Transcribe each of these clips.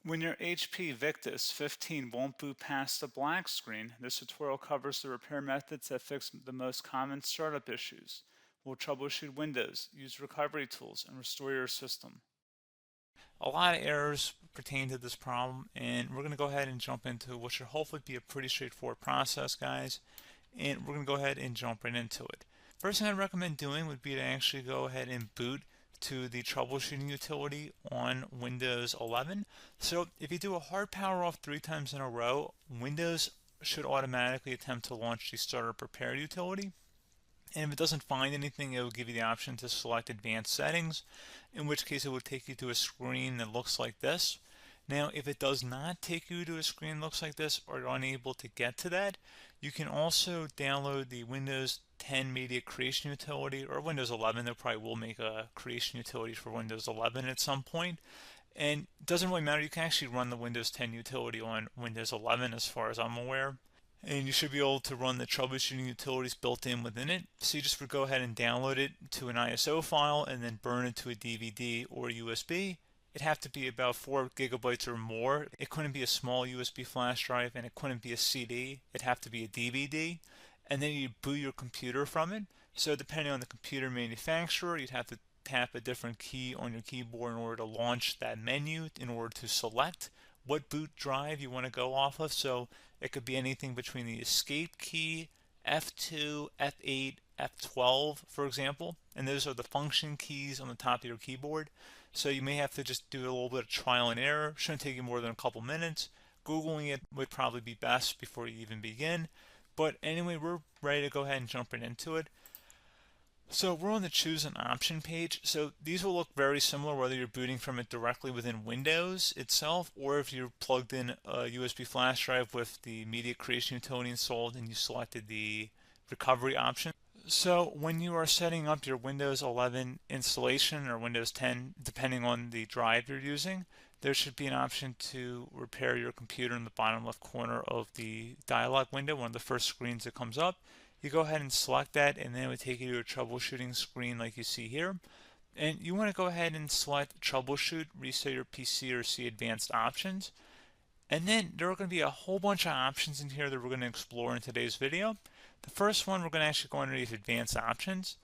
When your HP Victus 15 won't boot past the black screen, this tutorial covers the repair methods that fix the most common startup issues. We'll troubleshoot Windows, use recovery tools, and restore your system. A lot of errors pertain to this problem, and we're going to go ahead and jump into what should hopefully be a pretty straightforward process, guys. And we're going to go ahead and jump right into it. First thing I'd recommend doing would be to actually go ahead and boot to the troubleshooting utility on Windows 11. So if you do a hard power off 3 times in a row, Windows should automatically attempt to launch the startup repair utility. And if it doesn't find anything, it will give you the option to select advanced settings, in which case it will take you to a screen that looks like this. Now, if it does not take you to a screen that looks like this, or you're unable to get to that, you can also download the Windows 10 Media Creation Utility, or Windows 11. They probably will make a creation utility for Windows 11 at some point. And it doesn't really matter, you can actually run the Windows 10 utility on Windows 11 as far as I'm aware. And you should be able to run the troubleshooting utilities built in within it. So you just would go ahead and download it to an ISO file and then burn it to a DVD or USB. It'd have to be about 4 gigabytes or more. It couldn't be a small USB flash drive, and it couldn't be a CD. It'd have to be a DVD. And then you boot your computer from it. So depending on the computer manufacturer, you'd have to tap a different key on your keyboard in order to launch that menu, in order to select what boot drive you want to go off of. So it could be anything between the escape key, F2, F8, F12, for example, and those are the function keys on the top of your keyboard. So you may have to just do a little bit of trial and error. Shouldn't take you more than a couple minutes. Googling it would probably be best before you even begin. But anyway, we're ready to go ahead and jump right into it. So we're on the choose an option page. So these will look very similar whether you're booting from it directly within Windows itself, or if you're plugged in a USB flash drive with the media creation utility installed and you selected the recovery option. So when you are setting up your Windows 11 installation or Windows 10, depending on the drive you're using, there should be an option to repair your computer in the bottom left corner of the dialog window, one of the first screens that comes up. You go ahead and select that, and then it would take you to a troubleshooting screen like you see here. And you want to go ahead and select troubleshoot, reset your PC, or see advanced options. And then there are going to be a whole bunch of options in here that we're going to explore in today's video. The first one, we're going to actually go underneath advanced options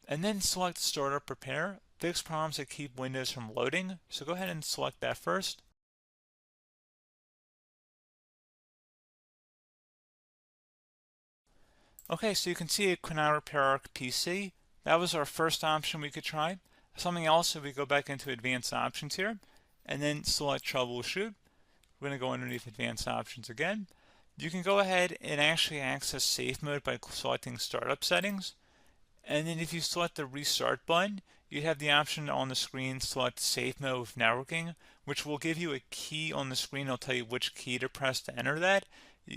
and then select startup repair, fix problems that keep Windows from loading. So go ahead and select that first. Okay, so you can see it could not repair our PC. That was our first option we could try. Something else, if we go back into advanced options here and then select troubleshoot, we're going to go underneath advanced options again. You can go ahead and actually access safe mode by selecting startup settings. And then if you select the restart button, you have the option on the screen select safe mode with networking, which will give you a key on the screen. It'll tell you which key to press to enter that.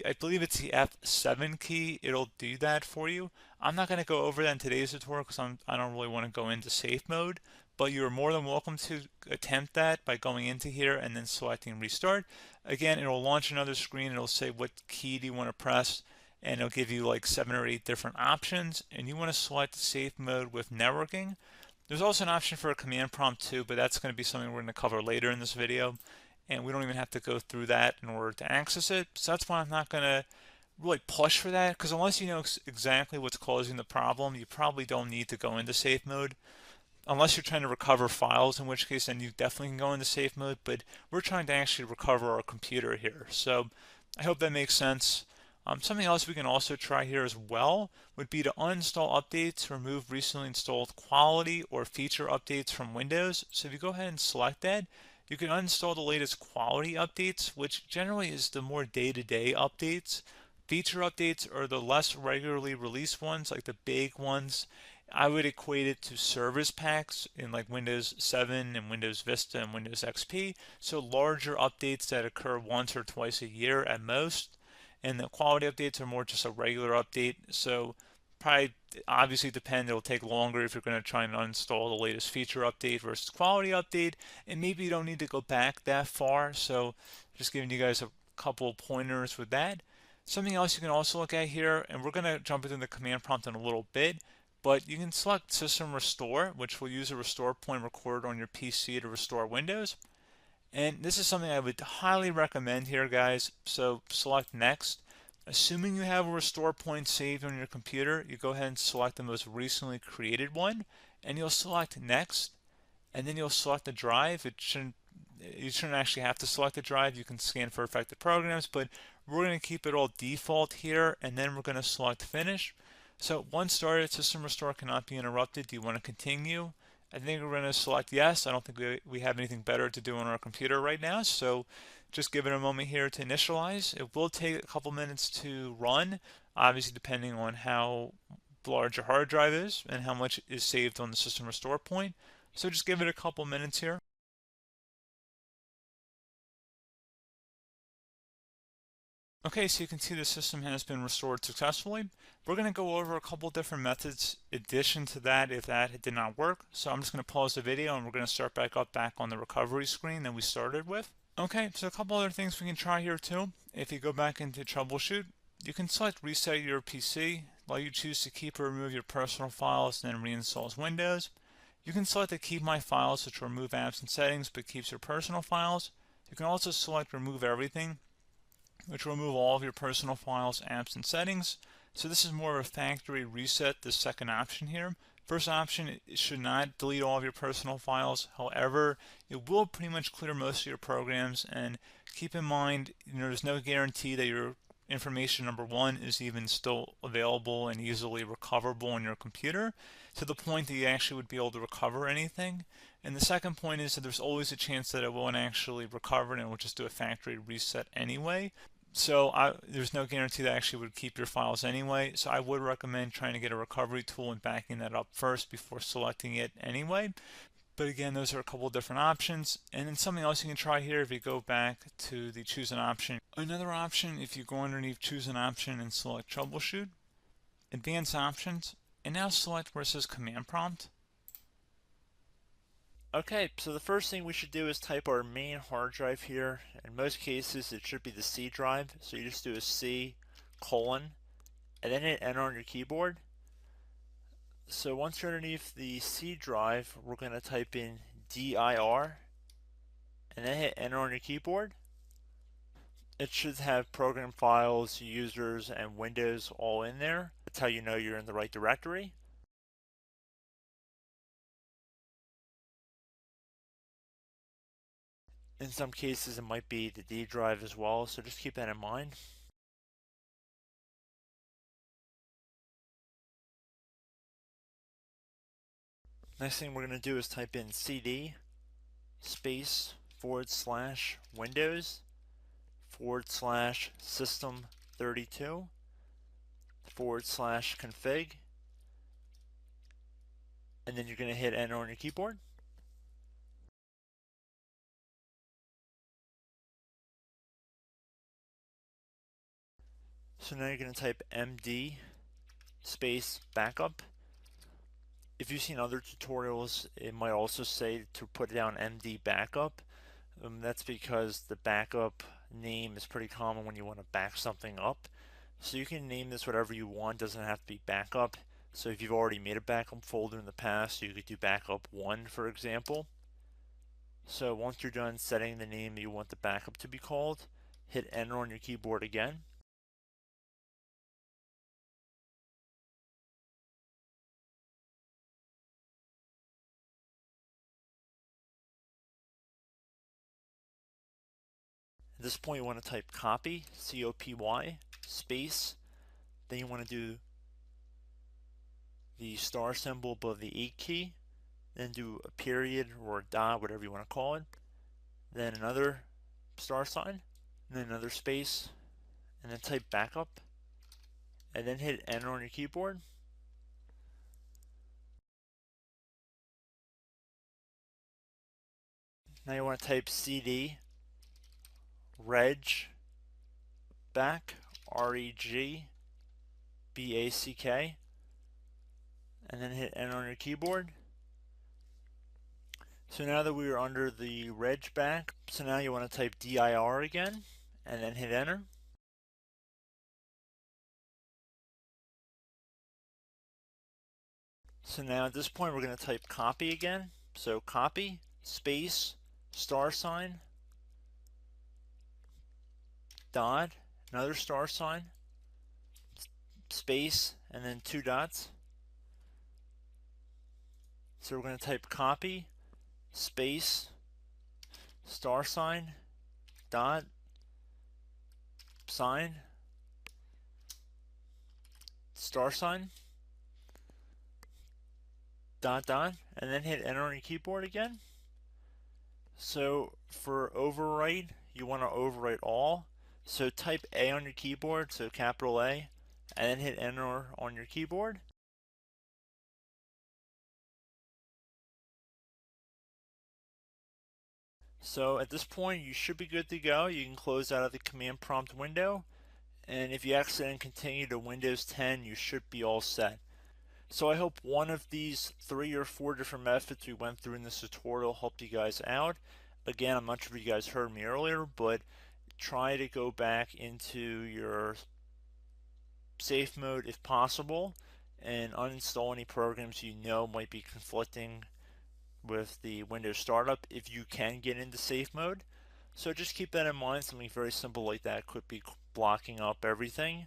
I believe it's the F7 key. It'll do that for you. I'm not going to go over that in today's tutorial because I don't really want to go into safe mode, but you're more than welcome to attempt that by going into here and then selecting restart. Again, it'll launch another screen. It'll say what key do you want to press, and it'll give you like 7 or 8 different options, and you want to select safe mode with networking. There's also an option for a command prompt too, but that's going to be something we're going to cover later in this video, and we don't even have to go through that in order to access it. So that's why I'm not going to really push for that, because unless you know exactly what's causing the problem, you probably don't need to go into safe mode. Unless you're trying to recover files, in which case then you definitely can go into safe mode, but we're trying to actually recover our computer here. So I hope that makes sense. Something else we can also try here as well would be to uninstall updates, remove recently installed quality or feature updates from Windows. So if you go ahead and select that, you can uninstall the latest quality updates, which generally is the more day-to-day updates. Feature updates are the less regularly released ones, like the big ones. I would equate it to service packs in like Windows 7 and Windows Vista and Windows XP. So larger updates that occur once or twice a year at most. And the quality updates are more just a regular update. So probably obviously depend, it'll take longer if you're going to try and uninstall the latest feature update versus quality update. And maybe you don't need to go back that far. So just giving you guys a couple pointers with that. Something else you can also look at here, and we're going to jump into the command prompt in a little bit, but you can select System Restore, which will use a restore point recorded on your PC to restore Windows. And this is something I would highly recommend here, guys. So select next. Assuming you have a restore point saved on your computer, you go ahead and select the most recently created one, and you'll select next, and then you'll select the drive. You shouldn't actually have to select the drive. You can scan for affected programs, but we're going to keep it all default here, and then we're going to select finish. So once started, system restore cannot be interrupted. Do you want to continue? I think we're going to select yes. I don't think we have anything better to do on our computer right now, so just give it a moment here to initialize. It will take a couple minutes to run, obviously depending on how large your hard drive is and how much is saved on the system restore point. So just give it a couple minutes here. Okay, so you can see the system has been restored successfully. We're going to go over a couple different methods in addition to that if that did not work. So I'm just going to pause the video and we're going to start back up back on the recovery screen that we started with. Okay, so a couple other things we can try here too. If you go back into troubleshoot, you can select reset your PC, let you choose to keep or remove your personal files and then reinstalls Windows. You can select to keep my files, which will remove apps and settings but keeps your personal files. You can also select remove everything, which will remove all of your personal files, apps, and settings. So this is more of a factory reset, the second option here. First option, it should not delete all of your personal files. However, it will pretty much clear most of your programs. And keep in mind, there's no guarantee that your information, number one, is even still available and easily recoverable on your computer to the point that you actually would be able to recover anything. And the second point is that there's always a chance that it won't actually recover and it will just do a factory reset anyway. So there's no guarantee that actually would keep your files anyway. So I would recommend trying to get a recovery tool and backing that up first before selecting it anyway. But again, those are a couple different options. And then something else you can try here if you go back to the choose an option. Another option, if you go underneath choose an option and select troubleshoot, advanced options, and now select where it says command prompt. Okay, so the first thing we should do is type our main hard drive here. In most cases, it should be the C drive. So you just do a C colon and then hit enter on your keyboard. So once you're underneath the C drive, we're going to type in dir and then hit enter on your keyboard. It should have program files, users, and Windows all in there. That's how you know you're in the right directory. In some cases, it might be the D drive as well, so just keep that in mind. Next thing we're going to do is type in cd space / Windows / system 32 / config, and then you're going to hit enter on your keyboard. So now you're going to type md space backup. If you've seen other tutorials, it might also say to put down md backup. That's because the backup name is pretty common when you want to back something up. So you can name this whatever you want, doesn't have to be backup. So if you've already made a backup folder in the past, you could do backup 1, for example. So once you're done setting the name you want the backup to be called, hit enter on your keyboard again. At this point you want to type copy, C-O-P-Y, space, then you want to do the star symbol above the 8 key, then do a period or a dot, whatever you want to call it, then another star sign, and then another space, and then type backup, and then hit enter on your keyboard. Now you want to type cd reg back, REGBACK, and then hit enter on your keyboard. So now that we are under the reg back, so now you want to type dir again, and then hit enter. So now at this point we're going to type copy again. So copy, space, star sign, dot, another star sign, space, and then 2 dots. So we're going to type copy, space, star sign, dot, sign, star sign, dot, dot, and then hit enter on your keyboard again. So for overwrite, you want to overwrite all. So type A on your keyboard, so capital A, and then hit enter on your keyboard. So at this point, you should be good to go. You can close out of the command prompt window, and if you accidentally continue to Windows 10, you should be all set. So I hope one of these 3 or 4 different methods we went through in this tutorial helped you guys out. Again, I'm not sure if you guys heard me earlier, but try to go back into your safe mode if possible and uninstall any programs you know might be conflicting with the Windows startup if you can get into safe mode. So just keep that in mind. Something very simple like that could be blocking up everything.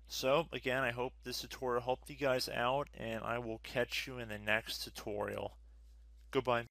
So again, I hope this tutorial helped you guys out, and I will catch you in the next tutorial. Goodbye.